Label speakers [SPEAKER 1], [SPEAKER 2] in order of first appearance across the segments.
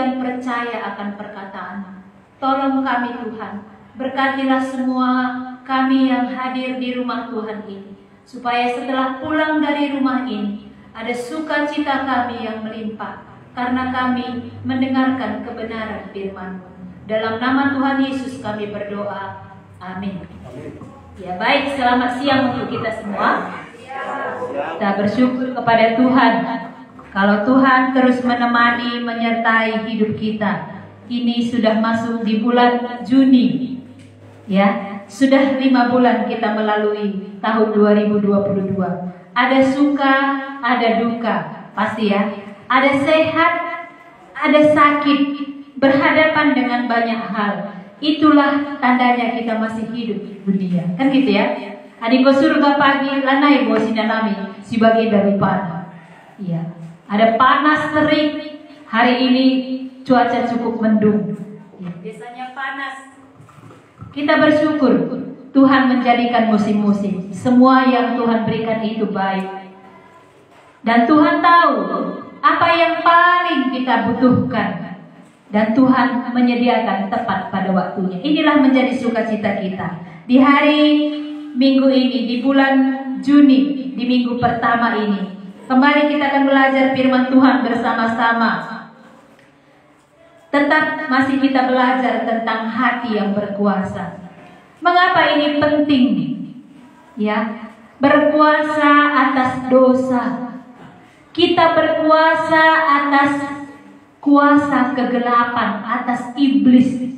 [SPEAKER 1] dan percaya akan perkataan-Mu. Tolong kami Tuhan, berkatilah semua kami yang hadir di rumah Tuhan ini, supaya setelah pulang dari rumah ini, ada sukacita kami yang melimpah, karena kami mendengarkan kebenaran firman-Mu. Dalam nama Tuhan Yesus kami berdoa. Amin. Ya baik, selamat siang untuk kita semua. Kita bersyukur kepada Tuhan. Kalau Tuhan terus menemani, menyertai hidup kita. Ini sudah masuk di bulan Juni. Ya, sudah 5 bulan kita melalui tahun 2022. Ada suka, ada duka, pasti ya. Ada sehat, ada sakit, berhadapan dengan banyak hal. Itulah tandanya kita masih hidup di dunia. Kan gitu ya. Adiko surga pagi, lanai bo sinanami, sebagai daripada. Iya. Ada panas terik. Hari ini cuaca cukup mendung. Ya, biasanya panas. Kita bersyukur Tuhan menjadikan musim-musim. Semua yang Tuhan berikan itu baik. Dan Tuhan tahu apa yang paling kita butuhkan. Dan Tuhan menyediakan tepat pada waktunya. Inilah menjadi sukacita kita. Di hari Minggu ini, di bulan Juni, di minggu pertama ini, kembali kita akan belajar firman Tuhan bersama-sama. Tetap masih kita belajar tentang hati yang berkuasa. Mengapa ini penting? Ya, berkuasa atas dosa. Kita berkuasa atas kuasa kegelapan, atas iblis.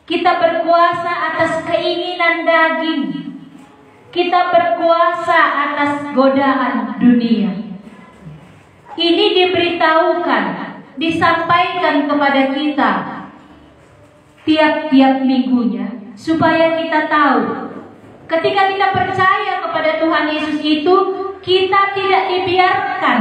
[SPEAKER 1] Kita berkuasa atas keinginan daging. Kita berkuasa atas godaan dunia. Ini diberitahukan, disampaikan kepada kita tiap-tiap minggunya, supaya kita tahu ketika kita percaya kepada Tuhan Yesus itu, kita tidak dibiarkan.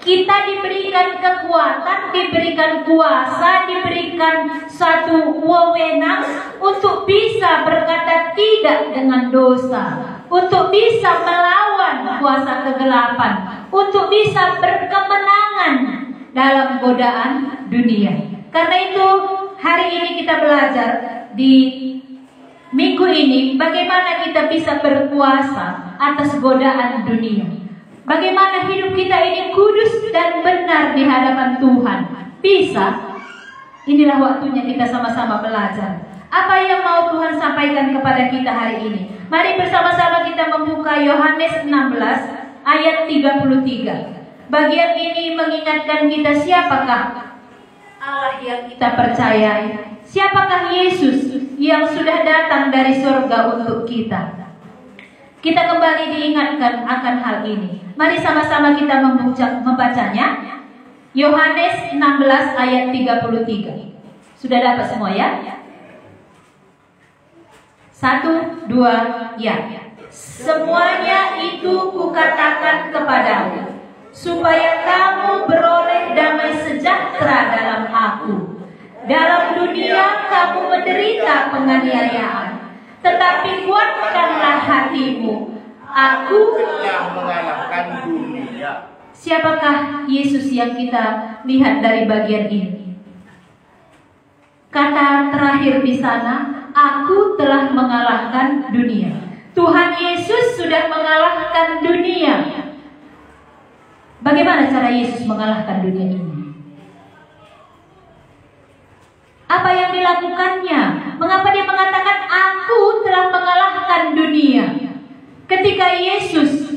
[SPEAKER 1] Kita diberikan kekuatan, diberikan kuasa, diberikan satu wewenang untuk bisa berkata tidak dengan dosa, untuk bisa melawan kuasa kegelapan, untuk bisa berkemenangan dalam godaan dunia. Karena itu hari ini kita belajar di minggu ini bagaimana kita bisa berkuasa atas godaan dunia. Bagaimana hidup kita ini kudus dan benar di hadapan Tuhan. Bisa. Inilah waktunya kita sama-sama belajar. Apa yang mau Tuhan sampaikan kepada kita hari ini? Mari bersama-sama kita membuka Yohanes 16 ayat 33. Bagian ini mengingatkan kita siapakah Allah yang kita percayai. Siapakah Yesus yang sudah datang dari surga untuk kita. Kita kembali diingatkan akan hal ini. Mari sama-sama kita membacanya. Yohanes 16 ayat 33. Sudah dapat semua ya? 1, 2, ya. Semuanya itu kukatakan kepadamu, supaya kamu beroleh damai sejahtera dalam aku. Dalam dunia kamu menderita penganiayaan, tetapi kuatkanlah hatimu. Aku telah mengalahkan dunia. Siapakah Yesus yang kita lihat dari bagian ini? Kata terakhir di sana, aku telah mengalahkan dunia. Tuhan Yesus sudah mengalahkan dunia. Bagaimana cara Yesus mengalahkan dunia ini? Apa yang dilakukannya? Mengapa dia mengatakan aku telah mengalahkan dunia? Ketika Yesus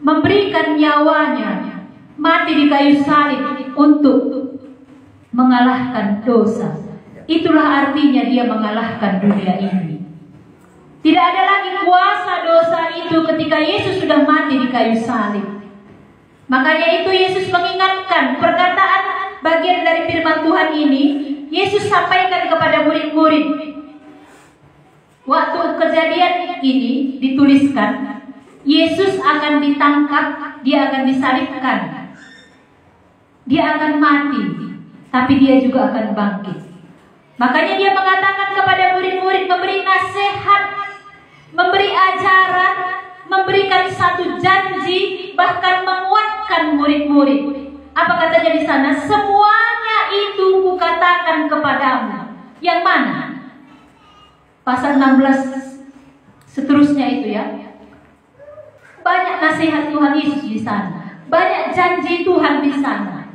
[SPEAKER 1] memberikan nyawanya, mati di kayu salib untuk mengalahkan dosa, itulah artinya dia mengalahkan dunia ini. Tidak ada lagi kuasa dosa itu ketika Yesus sudah mati di kayu salib. Makanya itu Yesus mengingatkan perkataan bagian dari firman Tuhan ini. Yesus sampaikan kepada murid-murid. Waktu kejadian ini dituliskan, Yesus akan ditangkap, dia akan disalibkan, dia akan mati, tapi dia juga akan bangkit. Makanya dia mengatakan kepada murid-murid, memberi nasihat, memberi ajaran, memberikan satu janji, bahkan menguatkan murid-murid. Apa katanya di sana? Semua Yang mana? Pasal 16 seterusnya itu ya. Banyak nasihat Tuhan Yesus di sana. Banyak janji Tuhan di sana.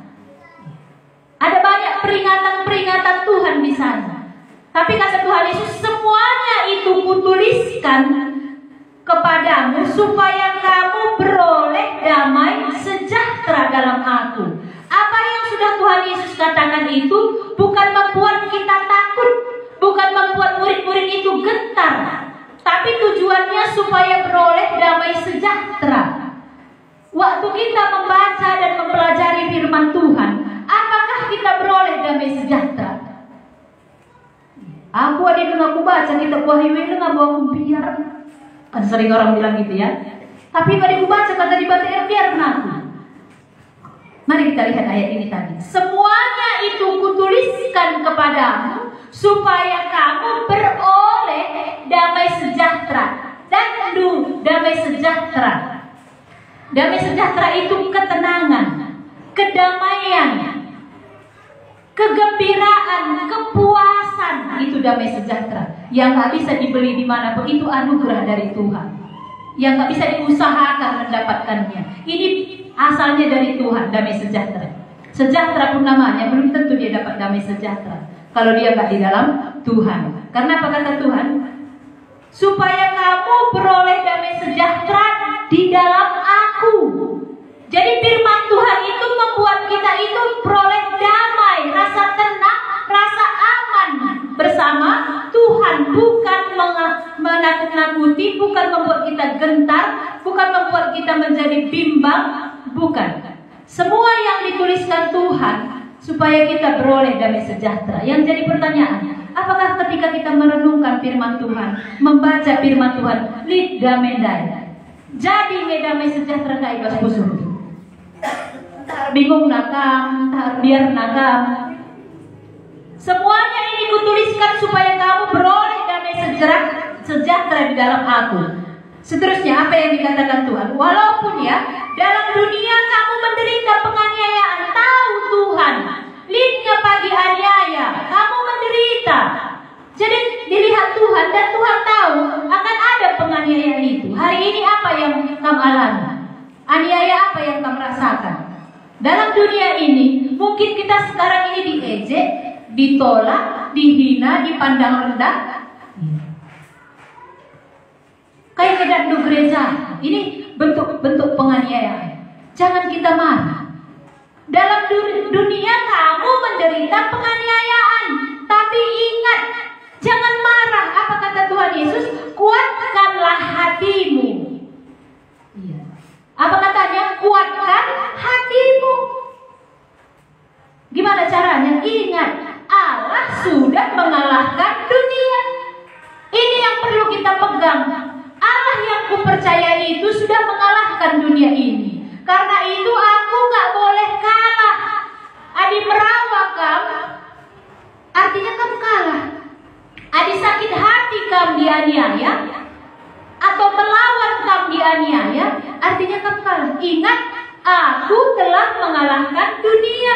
[SPEAKER 1] Ada banyak peringatan-peringatan Tuhan di sana. Tapi kata Tuhan Yesus, semuanya itu kutuliskan kepadamu supaya kamu beroleh damai sejahtera dalam Aku. Apa yang sudah Tuhan Yesus katakan itu bukan membuat kita takut, bukan membuat murid-murid itu gentar, tapi tujuannya supaya beroleh damai sejahtera. Waktu kita membaca dan mempelajari firman Tuhan, apakah kita beroleh damai sejahtera? Aku ada yang aku baca kitab Wahyu itu nggak bawa aku biar. Kan sering orang bilang gitu ya. Tapi pada aku baca kata di baca biar aku. Mari kita lihat ayat ini tadi. Semuanya itu kutuliskan kepadamu supaya kamu beroleh damai sejahtera. Dan damai sejahtera. Damai sejahtera itu ketenangan, kedamaian, kegembiraan, kepuasan. Itu damai sejahtera yang gak bisa dibeli dimanapun. Itu anugerah dari Tuhan yang gak bisa diusahakan mendapatkannya. Ini asalnya dari Tuhan, damai sejahtera. Sejahtera pun namanya belum tentu dia dapat damai sejahtera kalau dia gak di dalam Tuhan. Karena apa kata Tuhan? Supaya kamu beroleh damai sejahtera di dalam Aku. Jadi firman Tuhan itu membuat kita itu beroleh damai, rasa tenang, rasa aman bersama Tuhan. Bukan menakut-nakuti, bukan membuat kita gentar, bukan membuat kita menjadi bimbang, bukan. Semua yang dituliskan Tuhan supaya kita beroleh damai sejahtera. Yang jadi pertanyaan, apakah ketika kita merenungkan firman Tuhan, membaca firman Tuhan, liddah mendai, jadi damai sejahtera kah ibas busur? Bingung nakam, biar nakam. Semuanya ini kutuliskan supaya kamu beroleh damai sejahtera di dalam Aku. Seterusnya apa yang dikatakan Tuhan? Walaupun ya dalam dunia kamu menderita penganiayaan, tahu Tuhan, lidnya pagi aniaya, kamu menderita. Jadi dilihat Tuhan dan Tuhan tahu akan ada penganiayaan itu. Hari ini apa yang kamu alami? Aniaya apa yang kamu rasakan? Dalam dunia ini mungkin kita sekarang ini diejek, ditolak, dihina, dipandang rendah. Kayak keadaan di gereja, ini bentuk-bentuk penganiayaan. Jangan kita marah. Dalam dunia kamu menderita penganiayaan, tapi ingat, jangan marah. Apa kata Tuhan Yesus? Kuatkanlah hatimu. Apa katanya? Kuatkan hatimu. Gimana caranya? Ingat, Allah sudah mengalahkan dunia. Ini yang perlu kita pegang. Allah yang kupercaya itu sudah mengalahkan dunia ini. Karena itu aku gak boleh kalah. Adi merawat kamu, artinya kamu kalah. Adi sakit hati kamu dianiaya, atau melawan kamu dianiaya, artinya kamu kalah. Ingat, aku telah mengalahkan dunia.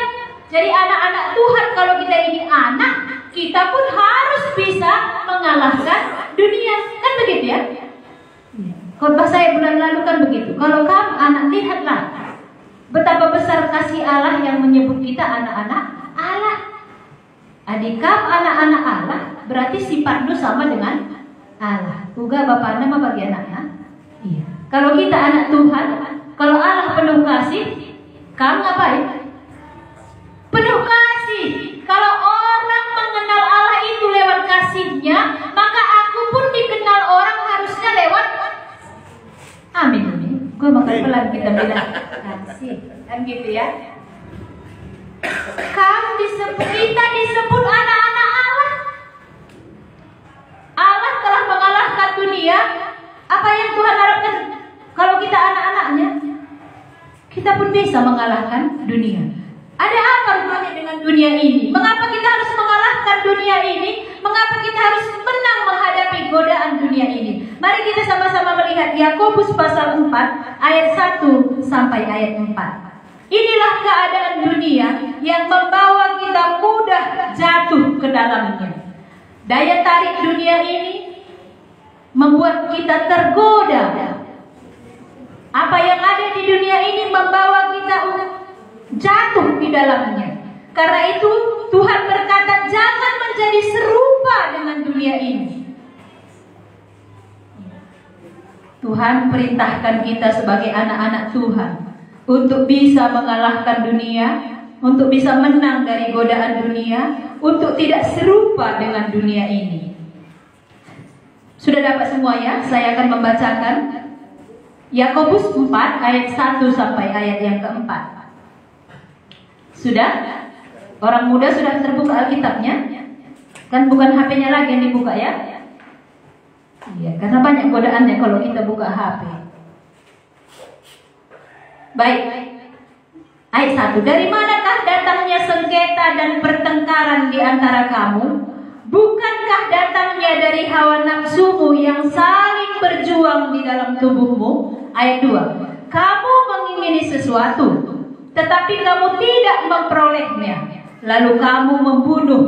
[SPEAKER 1] Jadi anak-anak Tuhan, kalau kita ini anak, kita pun harus bisa mengalahkan dunia. Kan begitu ya? Khotbah saya bulan lalu kan begitu. Kalau kamu anak, lihatlah betapa besar kasih Allah yang menyebut kita anak-anak Allah. Adik kamu anak-anak Allah, berarti sifatmu sama dengan Allah. Uga Bapak nama bagi anaknya. Iya. Kalau kita anak Tuhan, kalau Allah penuh kasih, kamu ngapain? Penuh kasih. Kalau orang mengenal Allah itu lewat kasihnya, maka aku pun dikenal orang harusnya lewat. Amin. Gue makan pelan kita bilang kasih, kan gitu ya. Kita disebut anak-anak Allah. Allah telah mengalahkan dunia. Apa yang Tuhan harapkan kalau kita anak-anaknya? Kita pun bisa mengalahkan dunia. Ada apa hubungannya dengan dunia ini? Mengapa kita harus mengalahkan dunia ini? Mengapa kita harus menang menghadapi godaan dunia ini? Mari kita sama-sama melihat Yakobus pasal 4 ayat 1 sampai ayat 4. Inilah keadaan dunia yang membawa kita mudah jatuh ke dalamnya. Daya tarik dunia ini membuat kita tergoda. Apa yang ada di dunia ini membawa kita jatuh di dalamnya. Karena itu Tuhan berkata, jangan menjadi serupa dengan dunia ini. Tuhan perintahkan kita sebagai anak-anak Tuhan untuk bisa mengalahkan dunia, untuk bisa menang dari godaan dunia, untuk tidak serupa dengan dunia ini. Sudah dapat semua ya? Saya akan membacakan Yakobus 4 ayat 1 sampai ayat yang keempat. Sudah? Orang muda sudah terbuka Alkitabnya? Kan bukan HP-nya lagi yang dibuka ya? Iya, karena banyak godaannya kalau kita buka HP. Baik. Ayat 1. Dari manakah datangnya sengketa dan pertengkaran di antara kamu? Bukankah datangnya dari hawa nafsumu yang saling berjuang di dalam tubuhmu? Ayat 2. Kamu mengingini sesuatu, tetapi kamu tidak memperolehnya. Lalu kamu membunuh,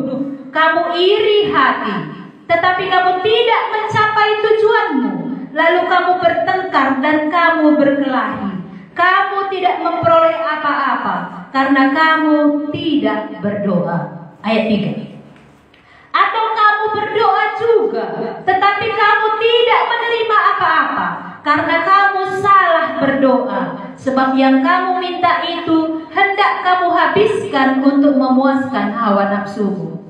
[SPEAKER 1] kamu iri hati, tetapi kamu tidak mencapai tujuanmu. Lalu kamu bertengkar dan kamu berkelahi. Kamu tidak memperoleh apa-apa karena kamu tidak berdoa. Ayat 3. Atau kamu berdoa juga, tetapi kamu tidak menerima apa-apa karena kamu salah berdoa. Sebab yang kamu minta itu hendak kamu habiskan untuk memuaskan hawa nafsumu.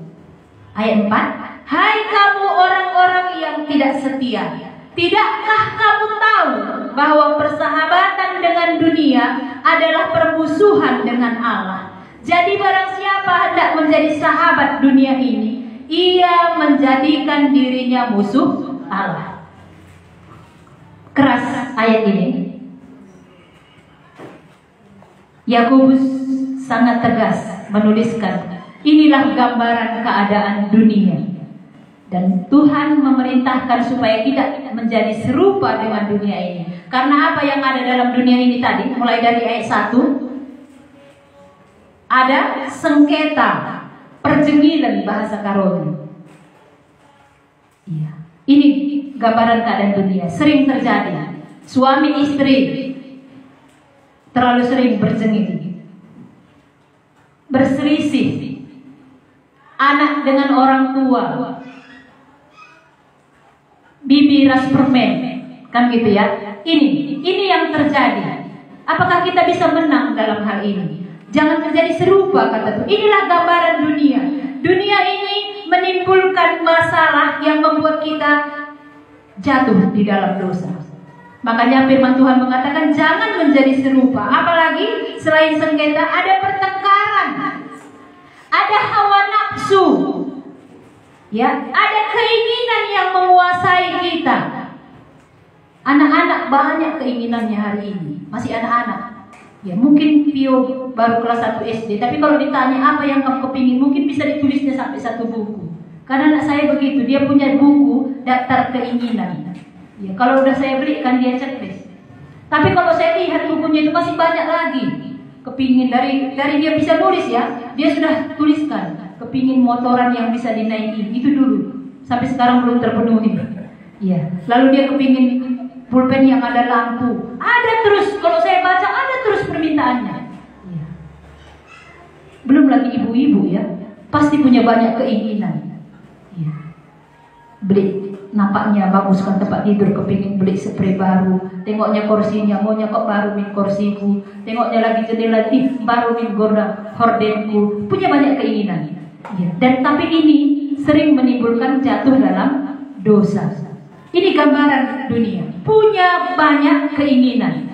[SPEAKER 1] Ayat 4. Hai kamu orang-orang yang tidak setia, tidakkah kamu tahu bahwa persahabatan dengan dunia adalah permusuhan dengan Allah? Jadi barang siapa hendak menjadi sahabat dunia ini, ia menjadikan dirinya musuh Allah. Keras ayat ini. Yakobus sangat tegas menuliskan, inilah gambaran keadaan dunia. Dan Tuhan memerintahkan supaya tidak menjadi serupa dengan dunia ini. Karena apa yang ada dalam dunia ini tadi, mulai dari ayat 1, ada sengketa, perjengilan bahasa Karoni. Iya. Ini gambaran keadaan dunia, sering terjadi. Suami istri terlalu sering berjengil, berselisih. Anak dengan orang tua, bibi ras permen, kan gitu ya. Ini yang terjadi. Apakah kita bisa menang dalam hal ini? Jangan menjadi serupa, kata Tuhan. Inilah gambaran dunia. Dunia ini menimbulkan masalah yang membuat kita jatuh di dalam dosa. Makanya firman Tuhan mengatakan jangan menjadi serupa. Apalagi selain sengketa ada pertengkaran, ada hawa nafsu, ya, ada keinginan yang menguasai kita. Anak-anak banyak keinginannya hari ini, masih anak-anak. Ya, mungkin Pio baru kelas 1 SD, tapi kalau ditanya apa yang kamu kepingin, mungkin bisa ditulisnya sampai 1 buku. Karena anak saya begitu, dia punya buku daftar keinginan. Ya, kalau udah saya belikan dia checklist. Tapi kalau saya lihat bukunya itu masih banyak lagi. Kepingin dari dia bisa nulis ya, dia sudah tuliskan kepingin motoran yang bisa dinaikin itu dulu. Sampai sekarang belum terpenuhi. Ya, lalu dia kepingin pulpen yang ada lampu. Ada terus, kalau saya baca ada terus permintaannya. Ya. Belum lagi ibu-ibu ya, pasti punya banyak keinginan. Ya. Beli nampaknya bagus kan tempat tidur, kepingin beli spray baru. Tengoknya kursinya, maunya kok baru min kursiku. Tengoknya lagi jendela, baru min hordenku. Punya banyak keinginan. Ya. Dan tapi ini sering menimbulkan jatuh dalam dosa. Ini gambaran dunia. Punya banyak keinginan,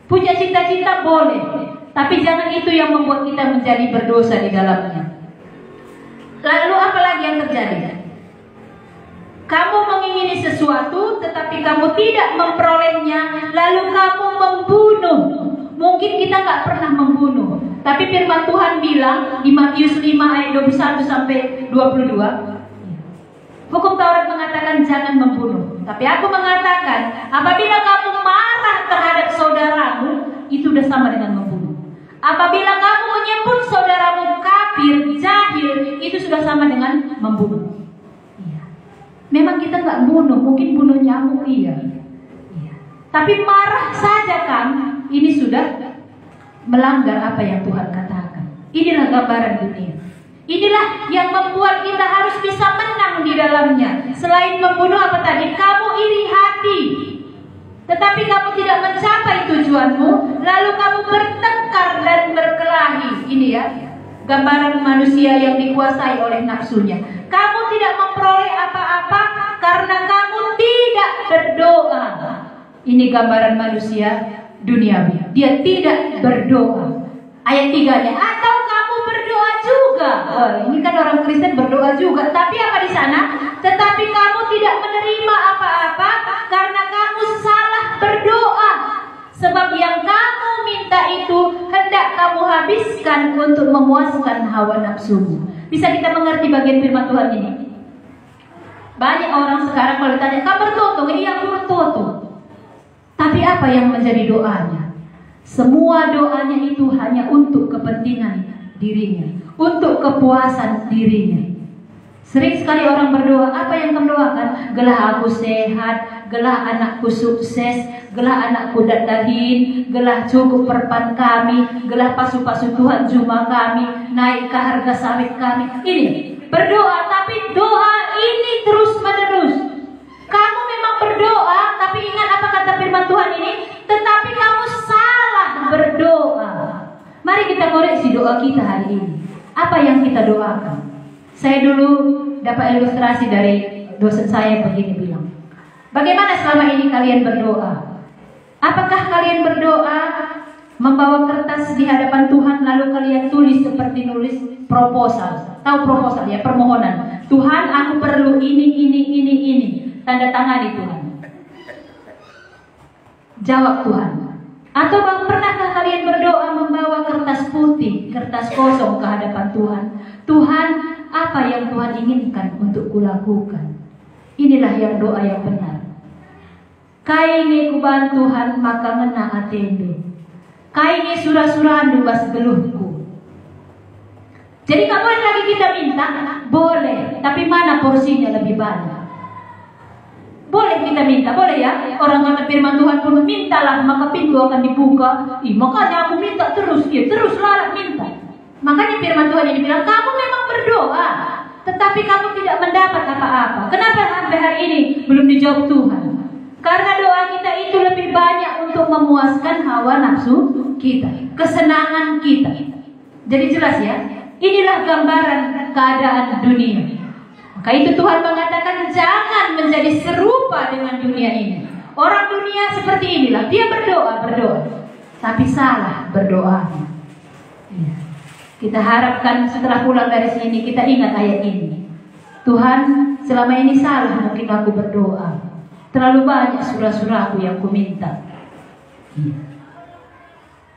[SPEAKER 1] punya cita-cita boleh, tapi jangan itu yang membuat kita menjadi berdosa di dalamnya. Lalu apa lagi yang terjadi? Kamu mengingini sesuatu, tetapi kamu tidak memperolehnya, lalu kamu membunuh. Mungkin kita nggak pernah membunuh, tapi firman Tuhan bilang di Matius 5 ayat 21 sampai 22. Hukum Taurat mengatakan jangan membunuh. Tapi aku mengatakan, apabila kamu marah terhadap saudaramu, itu sudah sama dengan membunuh. Apabila kamu menyebut saudaramu kafir, jahil, itu sudah sama dengan membunuh. kita nggak bunuh, mungkin bunuh nyamuk iya. Tapi marah saja kan, ini sudah melanggar apa yang Tuhan katakan. Inilah gambaran dunia. Inilah yang membuat kita harus bisa menang di dalamnya. Selain membunuh apa tadi? Kamu iri hati, tetapi kamu tidak mencapai tujuanmu, lalu kamu bertengkar dan berkelahi. Ini ya, gambaran manusia yang dikuasai oleh nafsunya. Kamu tidak memperoleh apa-apa karena kamu tidak berdoa. Ini gambaran manusia duniawi. Dia tidak berdoa. Ayat 3-nya, atau kamu berdoa juga. Oh, ini kan orang Kristen berdoa juga. Tapi apa di sana? Tetapi kamu tidak menerima apa-apa karena kamu salah berdoa. Sebab yang kamu minta itu hendak kamu habiskan untuk memuaskan hawa nafsumu. Bisa kita mengerti bagian firman Tuhan ini? Banyak orang sekarang kalau ditanya, kamu bertoto? Ini yang bertoto. Tapi apa yang menjadi doanya? Semua doanya itu hanya untuk kepentingan dirinya, untuk kepuasan dirinya. Sering sekali orang berdoa, apa yang kamu doakan? Gelah aku sehat, gelah anakku sukses, gelah anakku dadahin, gelah cukup perpan kami, gelah pasu-pasu Tuhan juma kami, naik ke harga sawit kami. Ini berdoa, tapi doa ini terus menerus. Kamu memang berdoa, tapi ingat apa kata firman Tuhan ini? Tetapi kamu salah berdoa. Mari kita koreksi doa kita hari ini. Apa yang kita doakan? Saya dulu dapat ilustrasi dari dosen saya begini bilang. Bagaimana selama ini kalian berdoa? Apakah kalian berdoa membawa kertas di hadapan Tuhan lalu kalian tulis seperti nulis proposal? Tahu proposal ya, permohonan. Tuhan, aku perlu ini. Tanda tangan di Tuhan. Jawab Tuhan. Atau pernahkah kalian berdoa membawa kertas putih, kertas kosong ke hadapan Tuhan? Tuhan, apa yang Tuhan inginkan untuk kulakukan? Inilah yang doa yang benar. Kainge kuban Tuhan maka ngena atendo. Kainge surah-surahandu bas geluhku. Jadi nggak boleh lagi kita minta, boleh. Tapi mana porsinya lebih banyak? Boleh kita minta, boleh ya. Orang kata firman Tuhan pun, mintalah maka pintu akan dibuka. Makanya aku minta terus, ya teruslah minta. Makanya firman Tuhan ini bilang, kamu memang berdoa, tetapi kamu tidak mendapat apa-apa. Kenapa sampai hari ini belum dijawab Tuhan? Karena doa kita itu lebih banyak untuk memuaskan hawa nafsu kita, kesenangan kita. Jadi jelas ya, inilah gambaran keadaan dunia. Maka itu Tuhan mengatakan jangan menjadi serupa dengan dunia ini. Orang dunia seperti inilah, dia berdoa, tapi salah berdoa. Ya. Kita harapkan setelah pulang dari sini kita ingat ayat ini. Tuhan, selama ini salah mungkin aku berdoa. Terlalu banyak surah-surahku yang kuminta. Ya.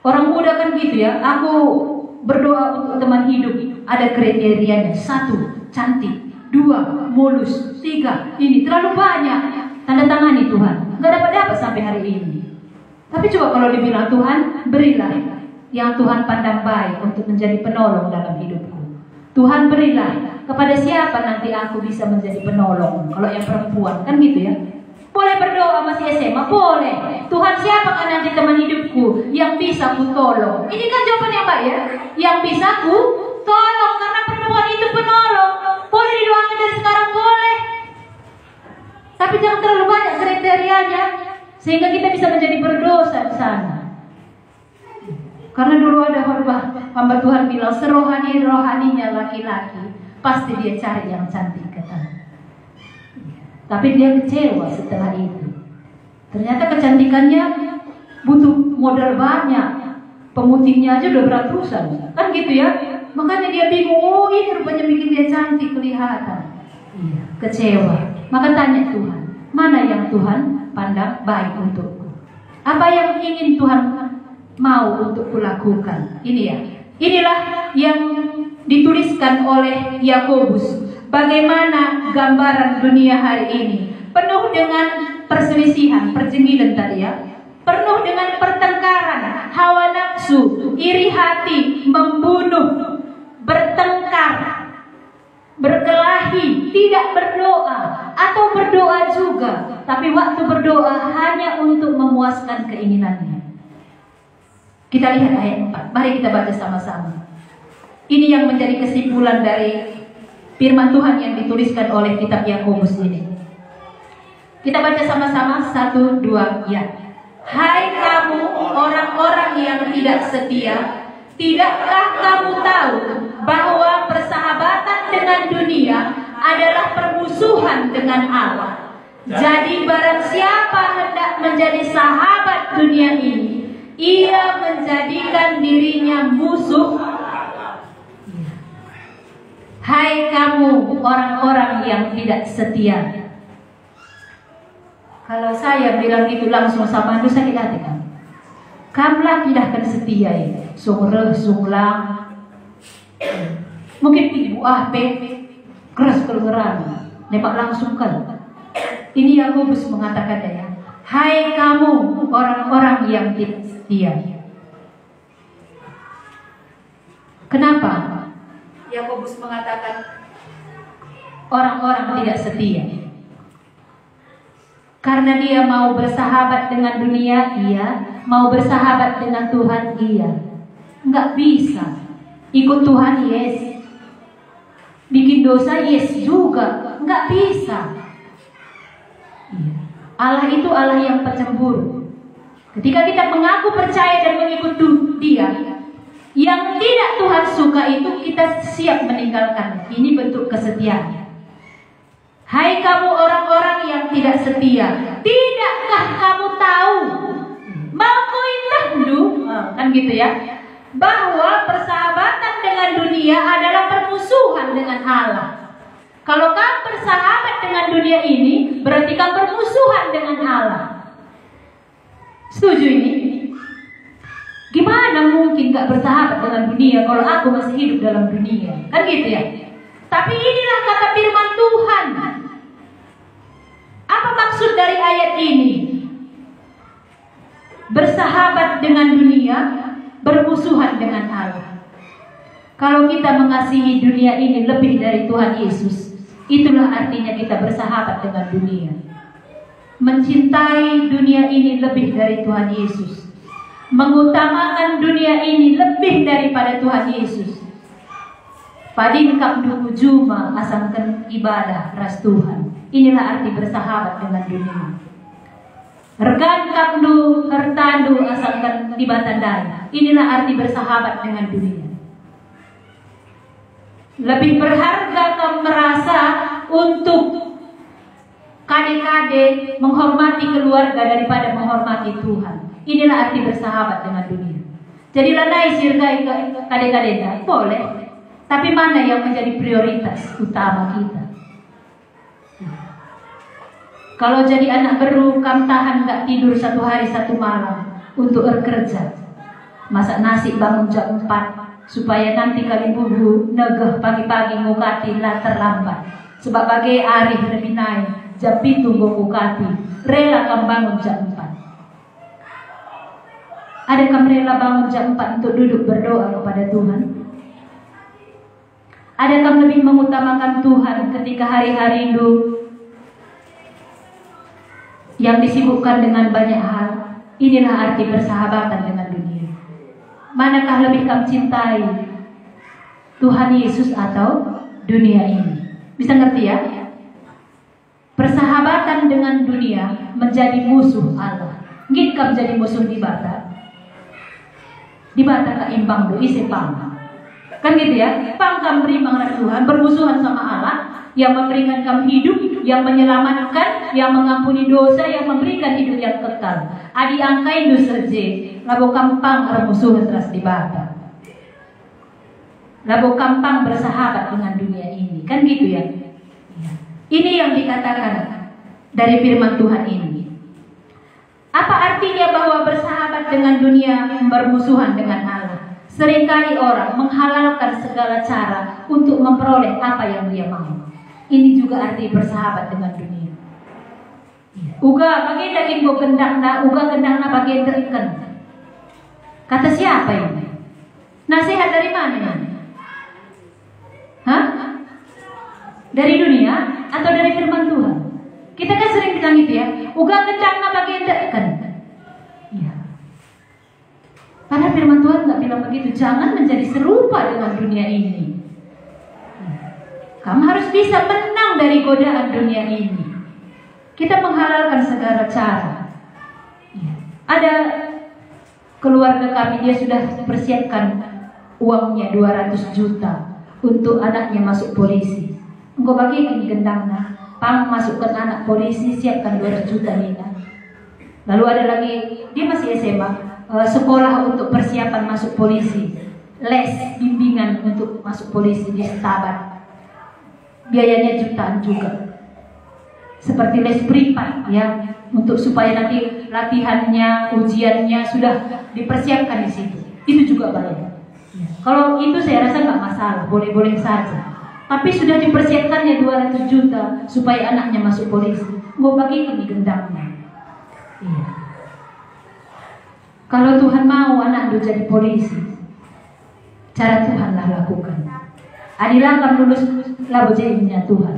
[SPEAKER 1] Orang muda kan gitu ya, aku berdoa untuk teman hidup. Ada kriterianya, 1, cantik. 2, mulus. 3, ini terlalu banyak. Tanda tangani Tuhan, nggak dapat sampai hari ini. Tapi coba kalau dibilang Tuhan, berilah yang Tuhan pandang baik untuk menjadi penolong dalam hidupku. Tuhan, berilah kepada siapa nanti aku bisa menjadi penolong. Kalau yang perempuan kan gitu ya. Boleh berdoa masih SMA, boleh. Tuhan, siapa kan nanti teman hidupku yang bisa ku tolong? Ini kan jawaban yang baik ya. Yang bisa ku tolong karena perempuan itu penolong. Boleh didoakan dari sekarang, boleh. Tapi jangan terlalu banyak kriterianya sehingga kita bisa menjadi berdosa di sana. Karena dulu ada hamba Tuhan bilang rohaninya laki-laki pasti dia cari yang cantik katanya. Tapi dia kecewa setelah itu. Ternyata kecantikannya butuh modal banyak. Pemutihnya aja udah beratusan, kan gitu ya. Makanya dia bingung, oh ini rupanya bikin dia cantik kelihatan. Iya, kecewa. Maka tanya Tuhan, mana yang Tuhan pandang baik untukku? Apa yang ingin Tuhan mau untuk kulakukan? Ini ya. Inilah yang dituliskan oleh Yakobus. Bagaimana gambaran dunia hari ini? Penuh dengan perselisihan, perjenggilan tadi ya. Penuh dengan pertengkaran, hawa nafsu, iri hati, membunuh, bertengkar, berkelahi, tidak berdoa. atau berdoa juga, tapi waktu berdoa hanya untuk memuaskan keinginannya. Kita lihat ayat 4. Mari kita baca sama-sama. Ini yang menjadi kesimpulan dari firman Tuhan yang dituliskan oleh kitab Yakobus ini. Kita baca sama-sama, 1, 2, ya. Hai kamu orang-orang yang tidak setia, tidakkah kamu tahu bahwa persahabatan dengan dunia adalah permusuhan dengan Allah? Jadi barang siapa hendak menjadi sahabat dunia ini, ia menjadikan dirinya musuh. Hai kamu orang-orang yang tidak setia. Kalau saya bilang itu langsung sama itu sakit hati kan? Kamulah tidak akan setia ya. Sungguh mungkin ibu keras keluaran, nepak langsung kan. Ini Yakobus mengatakan ya, hai kamu orang-orang yang tidak setia. Kenapa Yakobus mengatakan orang-orang tidak setia? Karena dia mau bersahabat dengan dunia, iya. Mau bersahabat dengan Tuhan, iya. Enggak bisa. Ikut Tuhan, yes. Bikin dosa, yes juga. Enggak bisa. Iya. Allah itu Allah yang pencemburu. Ketika kita mengaku percaya dan mengikut Dia, yang tidak Tuhan suka itu kita siap meninggalkan. Ini bentuk kesetiaan. Hai kamu orang-orang yang tidak setia, tidakkah kamu tahu, kan gitu ya, bahwa persahabatan dengan dunia adalah permusuhan dengan Allah. Kalau kamu bersahabat dengan dunia ini, berarti kamu bermusuhan dengan Allah. Setuju ini? Gimana mungkin gak bersahabat dengan dunia kalau aku masih hidup dalam dunia? Kan gitu ya. Tapi inilah kata firman Tuhan. Apa maksud dari ayat ini? Bersahabat dengan dunia, bermusuhan dengan Allah. Kalau kita mengasihi dunia ini lebih dari Tuhan Yesus, itulah artinya kita bersahabat dengan dunia. Mencintai dunia ini lebih dari Tuhan Yesus, mengutamakan dunia ini lebih daripada Tuhan Yesus. Padin kapdu juma asangkan ibadah ras Tuhan. Inilah arti bersahabat dengan dunia. Rekan kapdu hertandu asangkan tibatandai. Inilah arti bersahabat dengan dunia. Lebih berharga kamu merasa untuk kade-kade menghormati keluarga daripada menghormati Tuhan. Inilah arti bersahabat dengan dunia. Jadi lanai sirkai kade-kade boleh. Tapi mana yang menjadi prioritas utama kita? Kalau jadi anak baru, kamu tahan gak tidur 1 hari 1 malam untuk bekerja, masak nasi bangun jam 4 supaya nanti kali bubu negeh pagi-pagi ngukati lah terlambat. Sebab bagai arif lebih naik jam 7 ngukati, rela kamu bangun jam 4. Ada kamu rela bangun jam 4 untuk duduk berdoa kepada Tuhan? Ada kamu lebih mengutamakan Tuhan ketika hari-hari itu yang disibukkan dengan banyak hal? Inilah arti persahabatan dengan dunia. Manakah lebih kamu cintai, Tuhan Yesus atau dunia ini? Bisa ngerti ya? Persahabatan dengan dunia menjadi musuh Allah. Ngin kamu jadi musuh di bata. Di bata kaimbang do isi pang. Kan gitu ya? Pang kamu berimbang dengan Tuhan, bermusuhan sama Allah yang memberikan kamu hidup, yang menyelamatkan, yang mengampuni dosa, yang memberikan hidup yang kekal. Adi angkai do serje, labo kampang bermusuhan teras di bata. Labo kampang bersahabat dengan dunia ini. Kan gitu ya? Ini yang dikatakan dari firman Tuhan ini. Apa artinya bahwa bersahabat dengan dunia bermusuhan dengan Allah? Seringkali orang menghalalkan segala cara untuk memperoleh apa yang dia mau. Ini juga arti bersahabat dengan dunia. Uga bagian daging go gendangna, uga gendangna bagian terikan. Kata siapa ini? Nasihat dari mana? Hah? Dari dunia atau dari firman Tuhan? bilang gitu ya. Uga gendang na bagendakan. Ya. Padahal firman Tuhan nggak bilang begitu. Jangan menjadi serupa dengan dunia ini. Kamu harus bisa menang dari godaan dunia ini. Kita menghalalkan segala cara. Ya. Ada keluarga kami, dia sudah persiapkan uangnya 200 juta untuk anaknya masuk polisi. Engkau bagi ini gendangnya, pang masukkan anak polisi, siapkan 200 juta Nina. Lalu ada lagi, dia masih SMA, sekolah untuk persiapan masuk polisi, les bimbingan untuk masuk polisi di Setabat. Biayanya jutaan juga. Seperti les privat ya, untuk supaya nanti latihannya, ujiannya sudah dipersiapkan di situ. Itu juga bayar. Ya. Kalau itu saya rasa nggak masalah, boleh-boleh saja. Tapi sudah dipersiapkannya 200 juta supaya anaknya masuk polisi. Mau bagi ini gendangnya. Iya. Kalau Tuhan mau anak lu jadi polisi, cara Tuhanlah lakukan. Adilah akan lulus labojennya Tuhan.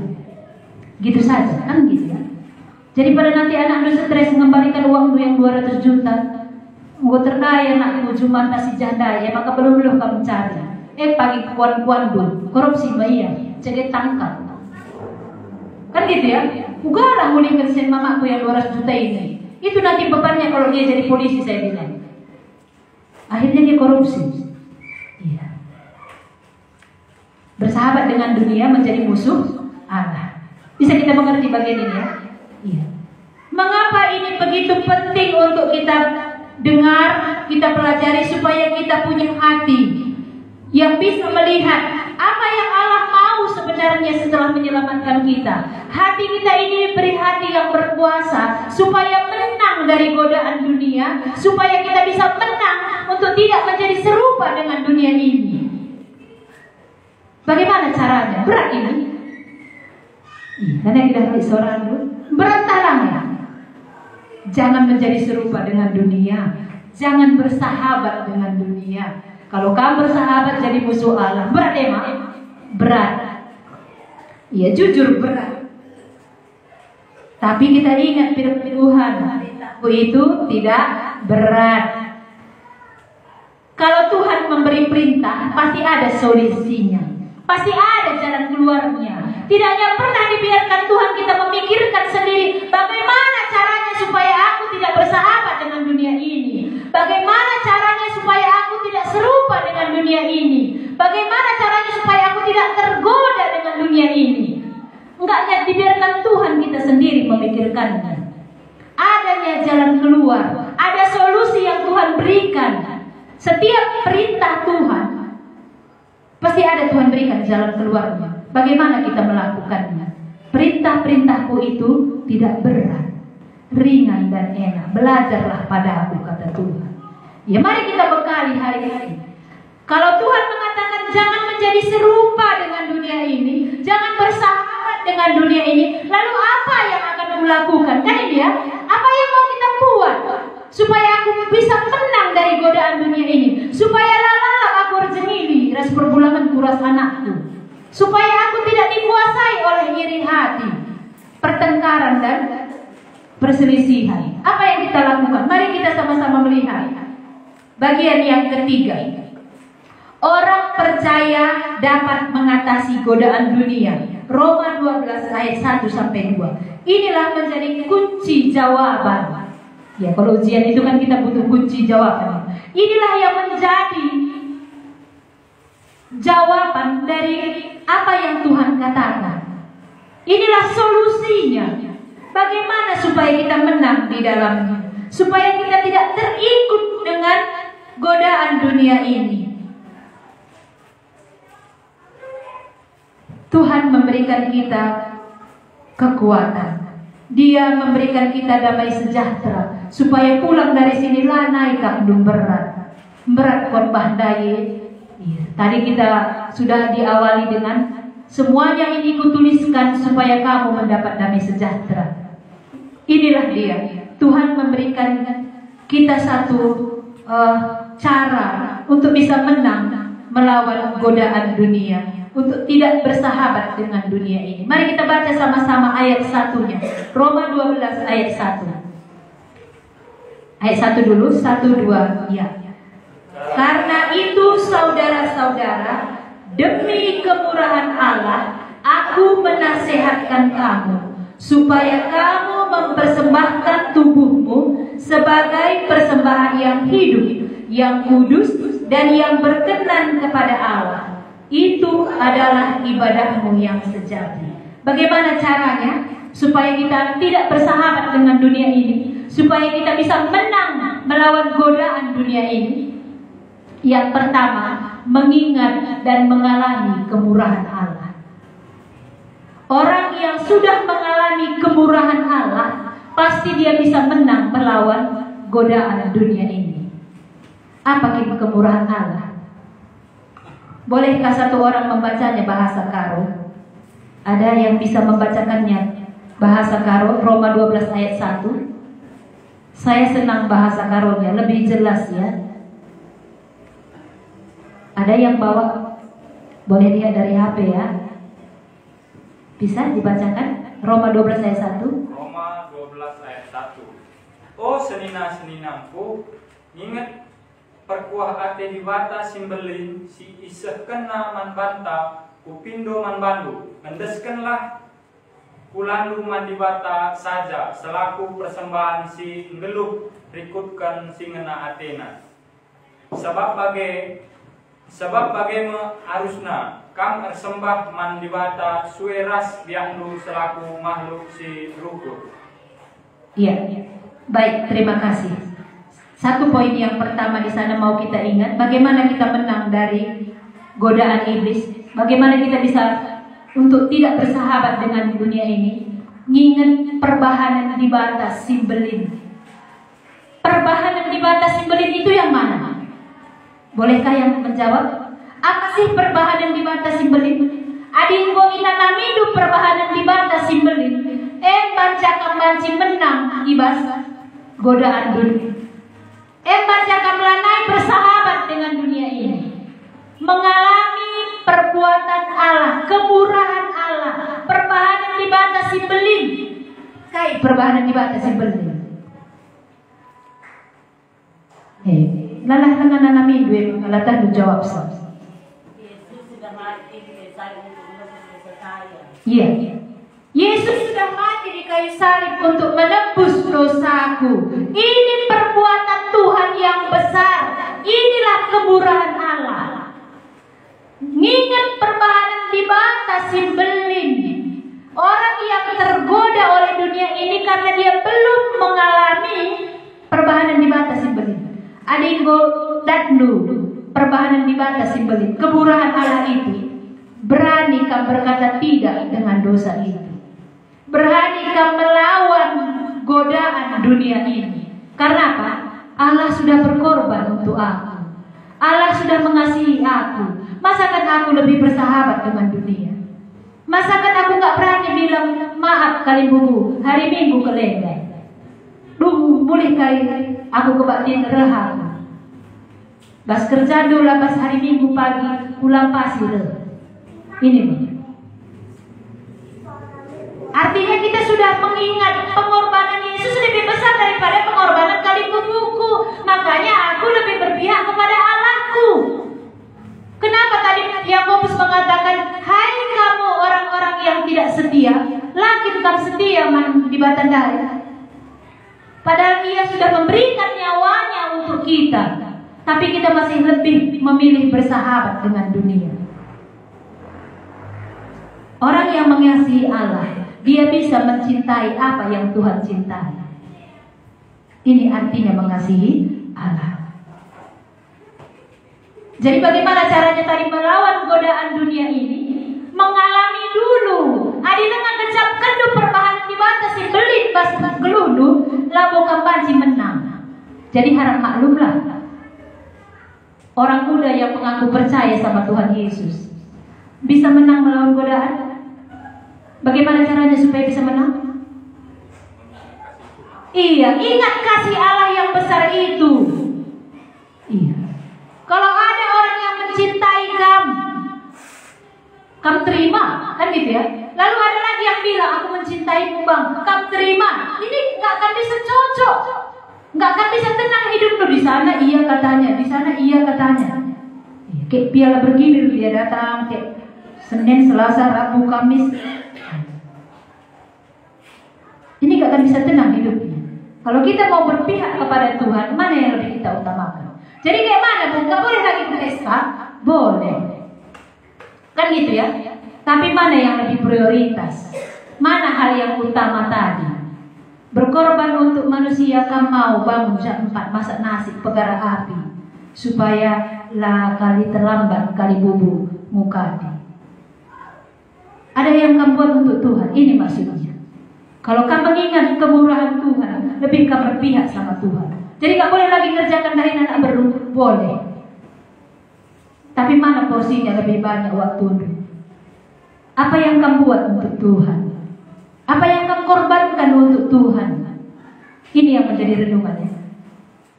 [SPEAKER 1] Gitu saja, kan gitu ya. Jadi pada nanti anak lu stres mengembalikan uang lu yang 200 juta, engkau terdaya anakku cuma nasi jandaya, maka belum kamu cari. Pagi kuan-kuan dulu, korupsi maya, jadi tangkap. Kan gitu ya. Ugalah mulihkan sen mamaku yang 200 juta ini. Itu nanti bebannya kalau dia jadi polisi, saya bilang. Akhirnya dia korupsi. Iya. Bersahabat dengan dunia menjadi musuh Allah. Bisa kita mengerti bagian ini ya? Iya. Mengapa ini begitu penting untuk kita dengar, kita pelajari supaya kita punya hati yang bisa melihat apa yang Allah mau sebenarnya setelah menyelamatkan kita. Hati kita ini diberi hati yang berkuasa supaya menang dari godaan dunia, supaya kita bisa menang untuk tidak menjadi serupa dengan dunia ini. Bagaimana caranya? Berat ini. Karena kita harus seorang dulu. Berantaranya. Jangan menjadi serupa dengan dunia. Jangan bersahabat dengan dunia. Kalau kamu bersahabat jadi musuh Allah. Berat emang? Berat. Ya jujur berat. Tapi kita ingat firman Tuhan. Itu tidak berat. Kalau Tuhan memberi perintah, pasti ada solusinya. Pasti ada jalan keluarnya. Tidak hanya pernah dibiarkan Tuhan kita memikirkan sendiri bagaimana caranya supaya aku tidak bersahabat dengan dunia ini. Bagaimana caranya supaya aku tidak serupa dengan dunia ini. Bagaimana caranya supaya aku tidak tergoda dengan dunia ini. Enggaknya dibiarkan Tuhan kita sendiri memikirkannya. Adanya jalan keluar. Ada solusi yang Tuhan berikan. Setiap perintah Tuhan pasti ada Tuhan berikan jalan keluarnya. Bagaimana kita melakukannya? Perintah-perintahku itu tidak berat, ringan dan enak. Belajarlah pada aku, kata Tuhan. Ya mari kita bekali hari-hari. Kalau Tuhan mengatakan jangan menjadi serupa dengan dunia ini, jangan bersahabat dengan dunia ini, lalu apa yang akan kamu lakukan? Kan ini ya, apa yang mau kita buat supaya aku bisa menang dari godaan dunia ini, supaya lalalah aku berjemili ras perbulangan kuras anakku, supaya aku tidak dikuasai oleh iri hati, pertengkaran dan perselisihan. Apa yang kita lakukan? Mari kita sama-sama melihat bagian yang ketiga. Orang percaya dapat mengatasi godaan dunia. Roma 12 ayat 1 sampai 2. Inilah menjadi kunci jawaban. Ya, kalau ujian itu kan kita butuh kunci jawaban. Inilah yang menjadi jawaban dari apa yang Tuhan katakan. Inilah solusinya. Bagaimana supaya kita menang di dalamnya, supaya kita tidak terikut dengan godaan dunia ini. Tuhan memberikan kita kekuatan. Dia memberikan kita damai sejahtera, supaya pulang dari sini lanai kandung berat korban daya. Tadi kita sudah diawali dengan semuanya ini kutuliskan supaya kamu mendapat damai sejahtera. Inilah dia. Tuhan memberikan kita satu cara untuk bisa menang melawan godaan dunia, untuk tidak bersahabat dengan dunia ini. Mari kita baca sama-sama ayat 1-nya. Roma 12 ayat 1. Ayat 1 dulu, 1, 2, ya. Karena itu saudara-saudara, demi kemurahan Allah, aku menasihatkan kamu supaya kamu mempersembahkan tubuhmu sebagai persembahan yang hidup, yang kudus, dan yang berkenan kepada Allah. Itu adalah ibadahmu yang sejati. Bagaimana caranya supaya kita tidak bersahabat dengan dunia ini, supaya kita bisa menang melawan godaan dunia ini? Yang pertama, mengingat dan mengalami kemurahan Allah. Orang yang sudah mengalami kemurahan Allah, pasti dia bisa menang melawan godaan dunia ini. Apa kemurahan Allah? Bolehkah satu orang membacanya bahasa Karo? Ada yang bisa membacakannya bahasa Karo? Roma 12 ayat 1. Saya senang bahasa Karonya, lebih jelas ya. Ada yang bawa? Boleh lihat dari HP ya. Bisa dibacakan? Roma 12 ayat 1.
[SPEAKER 2] Roma 12 ayat 1. Oh senina-seninamku, ingat perkuah ate di bata simbelin si iseh kena man banta kupindo man bandu mendeskenlah kulandu man di bata saja selaku persembahan si ngeluh rikutkan si ngena Athena sebab bagai harusna kam ersembah man di bata sueras biangdu selaku makhluk si ruku.
[SPEAKER 1] Iya, baik, terima kasih. Satu poin yang pertama di sana mau kita ingat, bagaimana kita menang dari godaan iblis, bagaimana kita bisa untuk tidak bersahabat dengan dunia ini. Nginget perbahanan di batas simbelin. Perbahanan di batas simbelin itu yang mana? Bolehkah yang menjawab? Apa sih perbahanan di batas simbelin? Adinggo inanamidu perbahanan di batas simbelin. Bancakam banci menang ibas godaan dunia. Bancakam melanai bersahabat dengan dunia ini, mengalami perbuatan Allah, kemurahan Allah, perbahanan di batas simbelin. Kai perbahanan di batas simbelin. Lalah tangan namin duit, alatah jawab sah.
[SPEAKER 3] Yesus sudah mati di kayu salib untuk menebus dosa saya.
[SPEAKER 1] Iya. Yesus sudah mati di kayu salib untuk menebus dosaku. Ini perbuatan Tuhan yang besar. Inilah kemurahan Allah. Ngingat perbahanan di batas simbelin. Orang yang tergoda oleh dunia ini karena dia belum mengalami perbahanan di batas simbelin. Adinggo dadnu perbahanan di batas simbelin. Kemurahan Allah itu. Berani kau berkata tidak dengan dosa itu. Berani kau melawan godaan dunia ini. Karena apa? Allah sudah berkorban untuk aku. Allah sudah mengasihi aku. Masakan aku lebih bersahabat dengan dunia? Masakan aku gak berani bilang maaf kali bubu hari Minggu kelenggan. Boleh kali aku kebatin rehat. Bas kerja dulu pas hari Minggu pagi pulang pasir. Ini artinya kita sudah mengingat pengorbanan Yesus lebih besar daripada pengorbanan kali bubuku. Makanya aku lebih berpihak kepada Allahku. Kenapa tadi Yakobus mengatakan, hai kamu orang-orang yang tidak setia, lakin kamu setia di batandari. Padahal Dia sudah memberikan nyawanya untuk kita, tapi kita masih lebih memilih bersahabat dengan dunia. Orang yang mengasihi Allah, dia bisa mencintai apa yang Tuhan cintai. Ini artinya mengasihi Allah. Jadi bagaimana caranya tadi melawan godaan dunia ini? Mengalami dulu. Adi dengan kecap kendu perbahanan di batas si belit bas gelulu labo kampanci menang. Jadi harap maklumlah. Orang muda yang mengaku percaya sama Tuhan Yesus bisa menang melawan godaan. Bagaimana caranya supaya bisa menang? Iya, ingat kasih Allah yang besar itu. Iya. Kalau ada orang yang mencintai kamu, Kamu terima, kan gitu ya. Lalu ada lagi yang bilang, aku mencintaimu bang, kamu terima. Ini nggak akan bisa cocok, nggak akan bisa tenang hidup lu. Di sana iya katanya, di sana iya katanya. Kayak piala bergilir dia datang, kayak Senin, Selasa, Rabu, Kamis. Ini nggak akan bisa tenang hidupnya. Kalau kita mau berpihak kepada Tuhan, mana yang lebih kita utamakan? Jadi kayak mana bu? Nggak boleh lagi berpesta? Boleh. Kan gitu ya. Tapi mana yang lebih prioritas? Mana hal yang utama tadi? Berkorban untuk manusia kan mau bangun jam 4 masak nasi pegara api supaya lah kali terlambat kali bubu mukadi. Ada yang kamu buat untuk Tuhan. Ini maksudnya. Kalau kamu mengingat kemurahan Tuhan, lebih kamu berpihak sama Tuhan. Jadi gak boleh lagi ngerjakan dari anak baru. Boleh. Tapi mana porsinya lebih banyak waktu? Apa yang kamu buat untuk Tuhan? Apa yang kamu korbankan untuk Tuhan? Ini yang menjadi renungannya.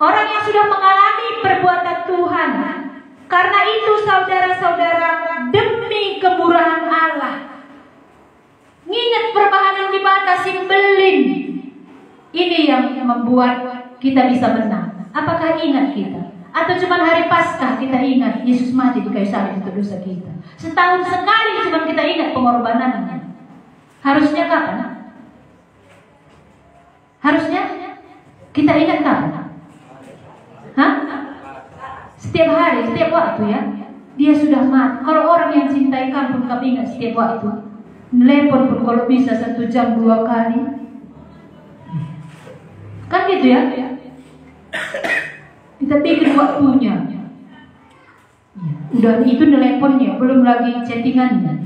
[SPEAKER 1] Orang yang sudah mengalami perbuatan Tuhan, karena itu saudara-saudara, demi kemurahan Allah, ngingat perbahanan dibatasi belin. Ini yang membuat kita bisa menang. Apakah ingat kita? Atau cuma hari Paskah kita ingat Yesus mati di kayu salib untuk dosa kita? Setahun sekali cuma kita ingat pengorbanannya. Harusnya kapan? Harusnya kita ingat kapan? Hah? Setiap hari, setiap waktu ya. Dia sudah mati. Kalau orang yang cintai kamu ingat setiap waktu. Telepon pun kalau bisa 1 jam 2 kali. Kan gitu ya. Kita bikin waktunya. Udah itu teleponnya, belum lagi chattingannya.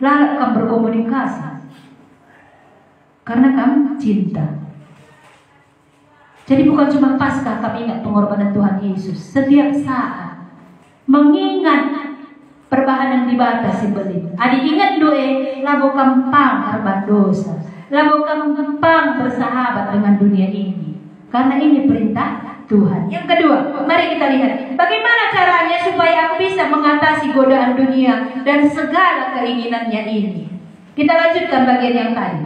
[SPEAKER 1] Lalu kamu berkomunikasi. Karena kamu cinta. Jadi bukan cuma Paskah kami ingat pengorbanan Tuhan Yesus. Setiap saat mengingat perbahanan dibatasi belin. Adik ingat doa labo kampang harbat dosa. Labo kampang bersahabat dengan dunia ini. Karena ini perintah Tuhan. Yang kedua, mari kita lihat bagaimana caranya supaya aku bisa mengatasi godaan dunia dan segala keinginannya ini. Kita lanjutkan bagian yang tadi.